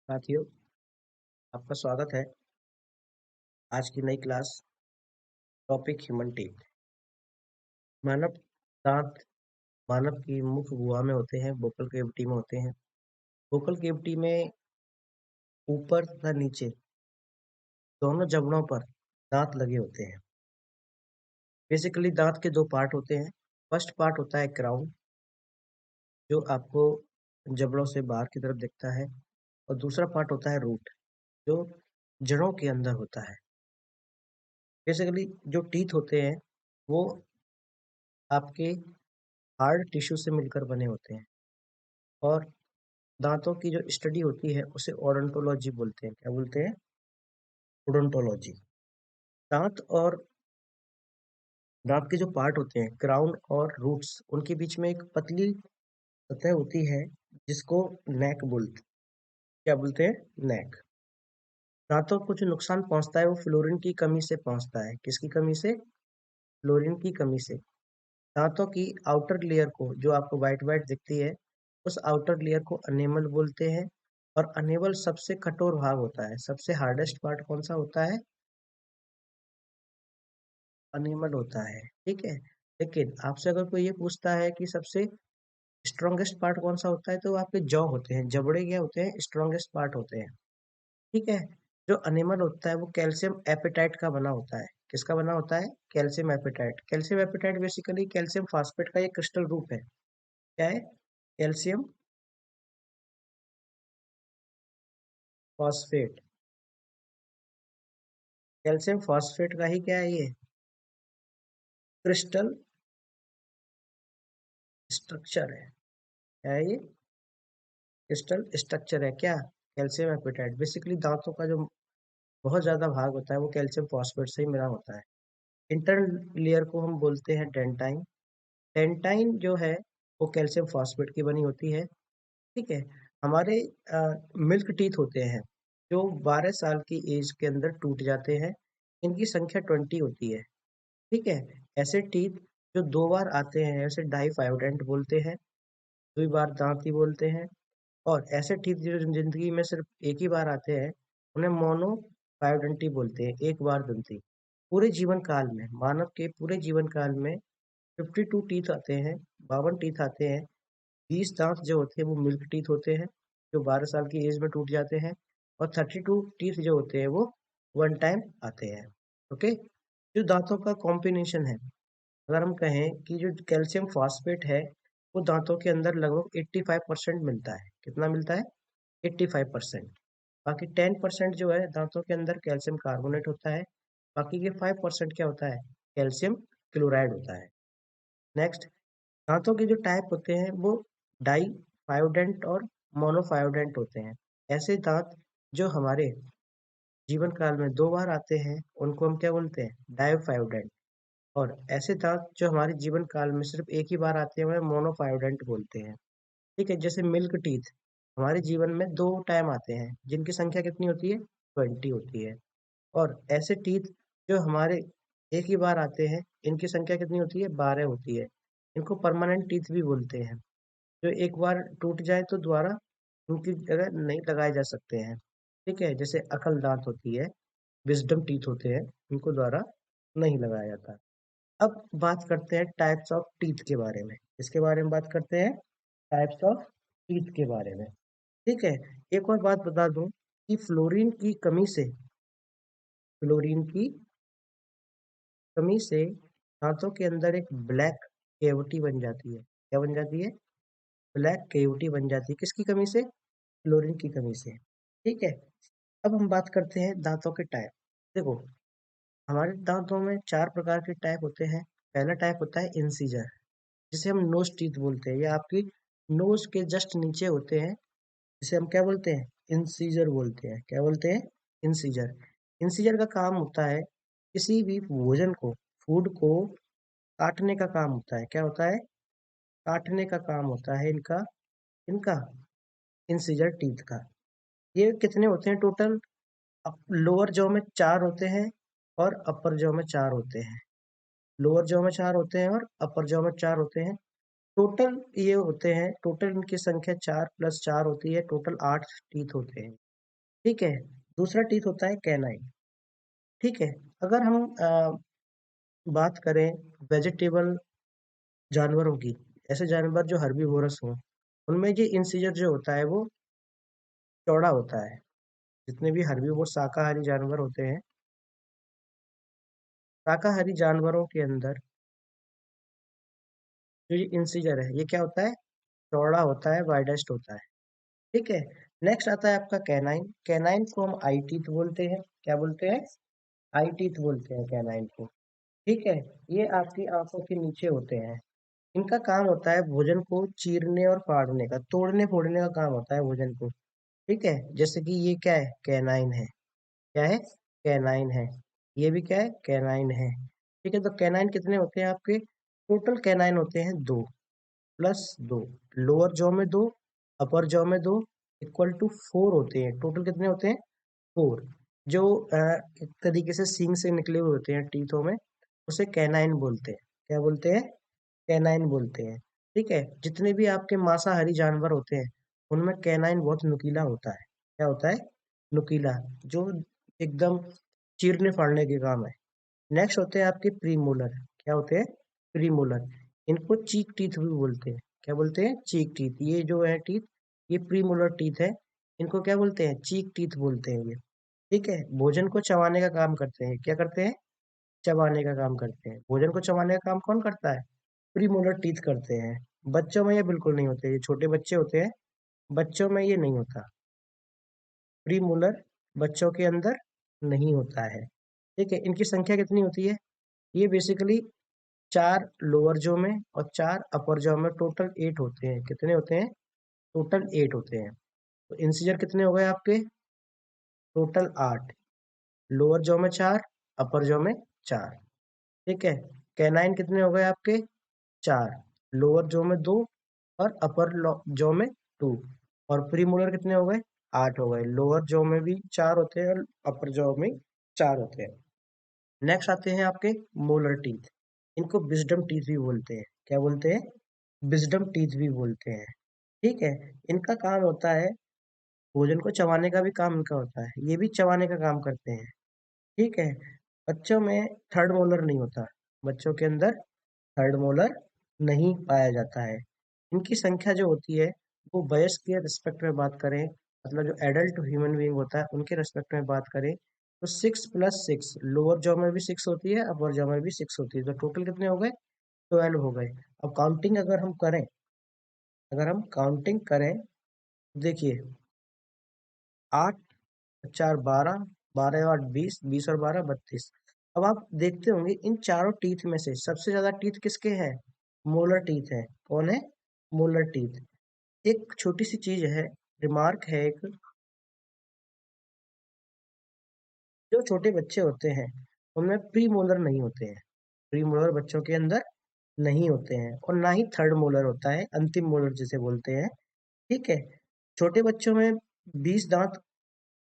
साथियों, आपका स्वागत है आज की नई क्लास। Topic human teeth. मानव दांत मानव की मुख्य गुहा में होते हैं, वोकल कैविटी में होते हैं। वोकल कैविटी में ऊपर तथा नीचे दोनों जबड़ों पर दांत लगे होते हैं। बेसिकली दांत के दो पार्ट होते हैं। फर्स्ट पार्ट होता है क्राउन, जो आपको जबड़ों से बाहर की तरफ दिखता है, और दूसरा पार्ट होता है रूट, जो जड़ों के अंदर होता है। बेसिकली जो टीथ होते हैं वो आपके हार्ड टिश्यू से मिलकर बने होते हैं, और दांतों की जो स्टडी होती है उसे ओडोंटोलॉजी बोलते हैं। क्या बोलते हैं? ओडोंटोलॉजी। दांत और दांत के जो पार्ट होते हैं क्राउन और रूट्स, उनके बीच में एक पतली सतह होती है जिसको नेक बोलते हैं। क्या बोलते हैं? नेक। दांतों को जो नुकसान पहुंचता है वो फ्लोरीन की कमी से पहुंचता है। किसकी कमी से? फ्लोरीन की कमी से। दांतों की आउटर लेयर को, जो आपको वाइट वाइट दिखती है, उस आउटर लेयर को अनेमल बोलते हैं। और अनेमल सबसे कठोर भाग होता है। सबसे हार्डेस्ट पार्ट कौन सा होता है? अनिमल होता है। ठीक है। लेकिन आपसे अगर कोई ये पूछता है कि सबसे स्ट्रॉन्गेस्ट पार्ट कौन सा होता है, तो आपके जॉ होते हैं। जबड़े क्या होते हैं? स्ट्रॉन्गेस्ट पार्ट होते हैं। ठीक है। जो अनिमल होता है वो कैल्शियम एपेटाइट का बना होता है। किसका बना होता है? Calcium apatite. Calcium apatite basically calcium phosphate का एक क्रिस्टल रूप है। क्या है? Calcium phosphate. कैल्शियम फॉस्फेट का ही क्या है ये? क्रिस्टल स्ट्रक्चर है। क्या है ये? क्रिस्टल स्ट्रक्चर है क्या? Calcium apatite. बेसिकली दांतों का जो बहुत ज्यादा भाग होता है वो कैल्शियम फॉस्फेट से ही मिला होता है। इंटरनल लेयर को हम बोलते हैं डेंटाइन। डेंटाइन जो है वो कैल्शियम फॉस्फेट की बनी होती है। ठीक है। हमारे मिल्क टीथ होते हैं जो 12 साल की एज के अंदर टूट जाते हैं। इनकी संख्या 20 होती है। ठीक है। ऐसे टीथ जो दो बार आते हैं ऐसे डाइफाइवडेंट बोलते हैं। दो बार दांत ही बोलते हैं। और ऐसे टीथ जो जिंदगी में सिर्फ एक ही बार आते हैं उन्हें मोनो फायोडेंटी बोलते हैं। एक बार दंती। पूरे जीवन काल में, मानव के पूरे जीवन काल में 52 टीथ आते हैं, 52 टीथ आते हैं। 20 दांत जो होते हैं वो मिल्क टीथ होते हैं, जो 12 साल की एज में टूट जाते हैं। और 32 टीथ जो होते हैं वो वन टाइम आते हैं। ओके। जो दांतों का कॉम्बिनेशन है, अगर हम कहें कि जो कैल्शियम फॉस्फेट है वो दांतों के अंदर लगभग 85% मिलता है। कितना मिलता है? 85%। बाकी 10% जो है दांतों के अंदर कैल्शियम कार्बोनेट होता है। बाकी के 5% क्या होता है? कैल्शियम क्लोराइड होता है। नेक्स्ट, दांतों के जो टाइप होते हैं वो डाई फायोडेंट और मोनोफायोडेंट होते हैं। ऐसे दांत जो हमारे जीवन काल में दो बार आते हैं उनको हम क्या बोलते हैं? डायोफायोडेंट। और ऐसे दांत जो हमारे जीवन काल में सिर्फ एक ही बार आते हैं उन्हें मोनोफायोडेंट बोलते हैं। ठीक है। जैसे मिल्क टीथ हमारे जीवन में दो टाइम आते हैं, जिनकी संख्या कितनी होती है? 20 होती है। और ऐसे टीथ जो हमारे एक ही बार आते हैं, इनकी संख्या कितनी होती है? 12 होती है। इनको परमानेंट टीथ भी बोलते हैं। जो एक बार टूट जाए तो दोबारा उनकी जगह नहीं लगाए जा सकते हैं। ठीक है। जैसे अकल दांत होती है, विजडम टीथ होते हैं, इनको द्वारा नहीं लगाया जाता। अब बात करते हैं टाइप्स ऑफ टीथ के बारे में। इसके बारे में बात करते हैं, टाइप्स ऑफ टीथ के बारे में। ठीक है। एक और बात बता दूं कि फ्लोरीन की कमी से दांतों के अंदर एक ब्लैक केविटी बन जाती है। क्या बन जाती है? ब्लैक केविटी बन जाती है। किसकी कमी से? फ्लोरीन की कमी से। ठीक है। अब हम बात करते हैं दांतों के टाइप। देखो, हमारे दांतों में चार प्रकार के टाइप होते हैं। पहला टाइप होता है इंसीजर, जिसे हम नोज टीथ बोलते हैं। ये आपकी नोज के जस्ट नीचे होते हैं, जिसे हम क्या बोलते हैं? इंसीजर बोलते हैं। क्या बोलते हैं? इंसीजर। इंसीजर का काम होता है किसी भी भोजन को, फूड को काटने का काम होता है। क्या होता है? काटने का काम होता है इनका इनका इंसीजर टीथ का। ये कितने होते हैं टोटल? लोअर जॉ में चार होते हैं और अपर जॉ में चार होते हैं। लोअर जॉ में चार होते हैं और अपर जॉ में चार होते हैं। टोटल ये होते हैं, टोटल इनकी संख्या चार प्लस चार होती है, टोटल 8 टीथ होते हैं। ठीक है। दूसरा टीथ होता है कैनाइन। ठीक है। अगर हम बात करें वेजिटेबल जानवरों की, ऐसे जानवर जो हर्बीवोरस हों, उनमें ये इंसिजर जो होता है वो चौड़ा होता है। जितने भी हर्बीवोर शाकाहारी जानवर होते हैं, शाकाहारी जानवरों के अंदर जो ये इंसिजर है ये क्या होता है, चौड़ा होता है, वाइडेस्ट होता है। ठीक है। नेक्स्ट आता है आपका कैनाइन। कैनाइन को हम आई टीथ बोलते हैं। क्या बोलते हैं? आई टीथ बोलते हैं कैनाइन को। ठीक है। ये आपकी आंखों के नीचे होते हैं। इनका काम होता है भोजन को चीरने और फाड़ने का, तोड़ने फोड़ने का काम होता है भोजन को। ठीक है। जैसे कि ये क्या है, कैनाइन है। क्या है? कैनाइन है। ये भी क्या है, कैनाइन है। ठीक है। तो कैनाइन कितने होते हैं आपके? टोटल कैनाइन होते हैं दो, प्लस दो। लोअर जॉ में दो, अपर जॉ में दो, इक्वल टू फोर होते हैं। टोटल कितने होते हैं? फोर। जो एक तरीके से सींग से निकले हुए होते हैं टीथों में, उसे कैनाइन बोलते हैं। क्या बोलते हैं? कैनाइन बोलते हैं। ठीक है। जितने भी आपके मांसाहारी जानवर होते हैं, उनमें कैनाइन बहुत नुकीला होता है। क्या होता है? नुकीला, जो एकदम चीरने फाड़ने के काम है। नेक्स्ट होते हैं आपके प्रीमोलर। क्या होते हैं? प्रीमोलर। इनको चीक टीथ भी बोलते हैं। क्या बोलते हैं? चीक टीथ। ये जो है टीथ, ये प्रीमोलर टीथ है। इनको क्या बोलते हैं? चीक टीथ बोलते हैं ये। ठीक है। भोजन को चबाने का काम करते हैं। क्या करते हैं? चबाने का काम करते हैं। भोजन को चबाने का काम कौन करता है? प्रीमोलर टीथ करते हैं। बच्चों में ये बिल्कुल नहीं होते। ये छोटे बच्चे होते हैं, बच्चों में ये नहीं होता। प्रीमोलर बच्चों के अंदर नहीं होता है। ठीक है। इनकी संख्या कितनी होती है? ये बेसिकली चार लोअर जॉ में और चार अपर जॉ में, टोटल 8 होते हैं। कितने होते हैं? टोटल 8 होते हैं। तो इंसिजर कितने हो गए आपके? टोटल 8। लोअर जॉ में चार, अपर जॉ में चार। ठीक है। कैनाइन कितने हो गए आपके? चार। लोअर जॉ में दो और अपर जॉ में टू। और प्रीमोलर कितने हो गए? 8 हो गए। लोअर जॉ में भी चार होते हैं और अपर जॉ में चार होते हैं। नेक्स्ट आते हैं आपके मोलर टीथ। इनको विजडम टीथ भी बोलते हैं। क्या बोलते हैं? विजडम टीथ भी बोलते हैं। ठीक है। इनका काम होता है, भोजन को चबाने का भी काम इनका होता है, ये भी चबाने का काम करते हैं। ठीक है। बच्चों में थर्ड मोलर नहीं होता। बच्चों के अंदर थर्ड मोलर नहीं पाया जाता है। इनकी संख्या जो होती है, वो वयस्क के रिस्पेक्ट में बात करें, मतलब जो एडल्ट ह्यूमन बीइंग होता है उनके रिस्पेक्ट में बात करें, तो 6 + 6, लोअर जॉ में भी 6 होती है, अपर जॉ में भी 6 होती है। तो टोटल कितने हो गए? 12 हो गए। अब काउंटिंग अगर हम काउंटिंग करें, देखिए, 8, 4, 12, 12 8 20, 20 और 12 32। अब आप देखते होंगे इन चारों टीथ में से सबसे ज्यादा टीथ किसके हैं? मोलर टीथ है। कौन है? Molar teeth. एक छोटी सी चीज है, रिमार्क है एक, जो छोटे बच्चे होते हैं उनमें प्री मोलर नहीं होते हैं। प्री मोलर बच्चों के अंदर नहीं होते हैं, और ना ही थर्ड मोलर होता है, अंतिम मोलर जिसे बोलते हैं। ठीक है। छोटे बच्चों में 20 दांत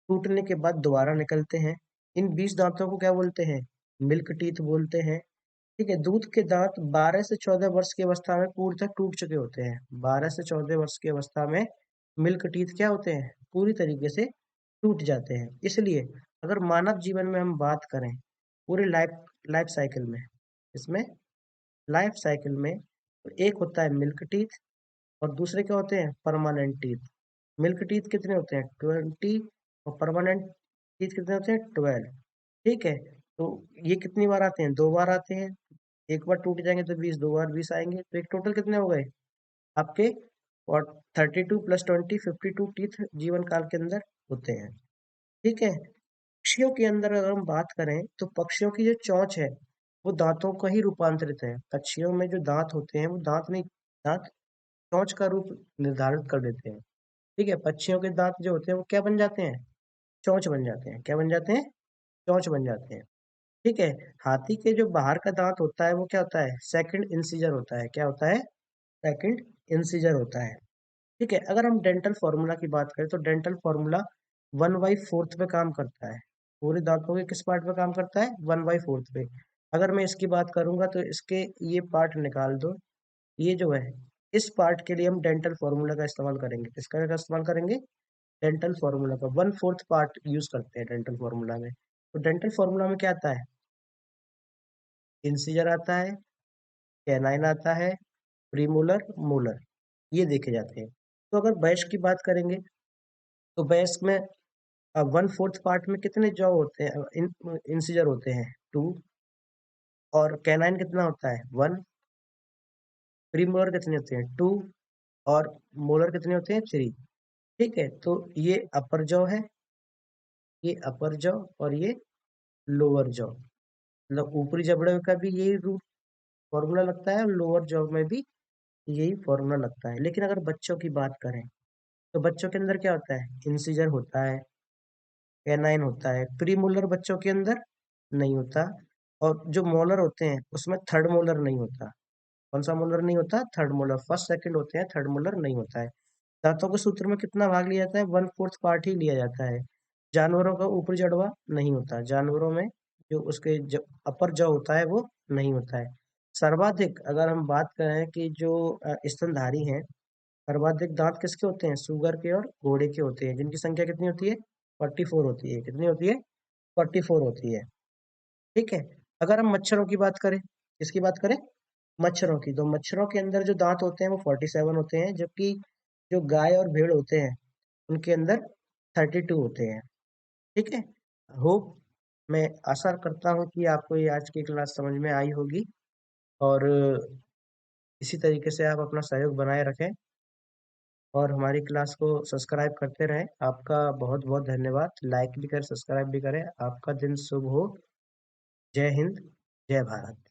टूटने के बाद दोबारा निकलते हैं। इन 20 दांतों को क्या बोलते हैं? मिल्क टीथ बोलते हैं। ठीक है। दूध के दांत 12 से 14 वर्ष की अवस्था में पूर्णतः टूट चुके होते हैं। 12 से 14 वर्ष की अवस्था में मिल्क टीथ क्या होते हैं? पूरी तरीके से टूट जाते हैं। इसलिए अगर मानव जीवन में हम बात करें, पूरे लाइफ लाइफ साइकिल में, इसमें लाइफ साइकिल में, तो एक होता है मिल्क टीथ और दूसरे क्या होते हैं? Permanent teeth. मिल्क टीथ कितने होते हैं? 20। और परमानेंट टीथ कितने होते हैं? 12। ठीक है। तो ये कितनी बार आते हैं? 2 बार आते हैं। एक बार टूट जाएंगे तो 20, 2 बार 20 आएंगे, तो एक टोटल कितने हो गए आपके? और 32 + 20, 52 टीथ जीवन काल के अंदर होते हैं। ठीक है। पक्षियों के अंदर अगर हम बात करें, तो पक्षियों की जो चोंच है वो दांतों का ही रूपांतरित है। पक्षियों में जो दांत होते हैं वो दांत नहीं, दांत चोंच का रूप निर्धारित कर देते हैं। ठीक है। पक्षियों के दांत जो होते हैं वो क्या बन जाते हैं? चोंच बन जाते हैं। क्या बन जाते हैं? चोंच बन जाते हैं। ठीक है। हाथी के जो बाहर का दांत होता है वो क्या होता है? सेकंड इंसीजर होता है। क्या होता है? सेकंड इंसीजर होता है। ठीक है। अगर हम डेंटल फॉर्मूला की बात करें, तो डेंटल फॉर्मूला 1/4 पे काम करता है। पूरे दांतों के किस पार्ट पे काम करता है? 1/4 पे। अगर मैं इसकी बात करूंगा तो इसके ये पार्ट निकाल दो, ये जो है, इस पार्ट के लिए हम डेंटल फॉर्मूला का इस्तेमाल करेंगे। किसका का इस्तेमाल करेंगे? डेंटल फॉर्मूला का 1/4 पार्ट यूज करते हैं डेंटल फॉर्मूला में। तो डेंटल फॉर्मूला में क्या आता है? इंसीजर आता है, कैनाइन आता है, प्रीमोलर, मोलर, ये देखे जाते हैं। तो अगर बैश की बात करेंगे तो बैश में 1/4 पार्ट में कितने जॉ होते हैं, इंसीजर होते हैं 2, और कैनाइन कितना होता है 1, प्रीमोलर कितने होते हैं 2, और मोलर कितने होते हैं 3। ठीक है, तो ये अपर जॉ है, ये अपर जॉ, और ये लोअर जॉ। मतलब ऊपरी जबड़े का भी यही रूट फॉर्मूला लगता है, और लोअर जॉ में भी यही फॉर्मूला लगता है। लेकिन अगर बच्चों की बात करें तो बच्चों के अंदर क्या होता है? इंसीजर होता है, कैनाइन होता है, प्रीमोलर बच्चों के अंदर नहीं होता, और जो मोलर होते हैं उसमें थर्ड मोलर नहीं होता। कौन सा मोलर नहीं होता? Third molar. फर्स्ट सेकंड होते हैं, थर्ड मोलर नहीं होता है। दांतों के सूत्र में कितना भाग लिया जाता है? 1/4 पार्ट ही लिया जाता है। जानवरों का ऊपरी जड़वा नहीं होता, जानवरों में जो उसके अपर जॉ होता है वो नहीं होता है। सर्वाधिक अगर हम बात करें कि जो स्तनधारी हैं, सर्वाधिक दांत किसके होते हैं? सुगर के और घोड़े के होते हैं, जिनकी संख्या कितनी होती है? 44 होती है। कितनी होती है? 44 होती है। ठीक है। अगर हम मच्छरों की बात करें, किसकी बात करें? मच्छरों की, तो मच्छरों के अंदर जो दांत होते हैं वो 47 होते हैं, जबकि जो गाय और भेड़ होते हैं उनके अंदर 32 होते हैं। ठीक है। होप, मैं आशा करता हूँ कि आपको ये आज की क्लास समझ में आई होगी, और इसी तरीके से आप अपना सहयोग बनाए रखें और हमारी क्लास को सब्सक्राइब करते रहें। आपका बहुत बहुत धन्यवाद। लाइक भी करें, सब्सक्राइब भी करें। आपका दिन शुभ हो। जय हिंद, जय भारत।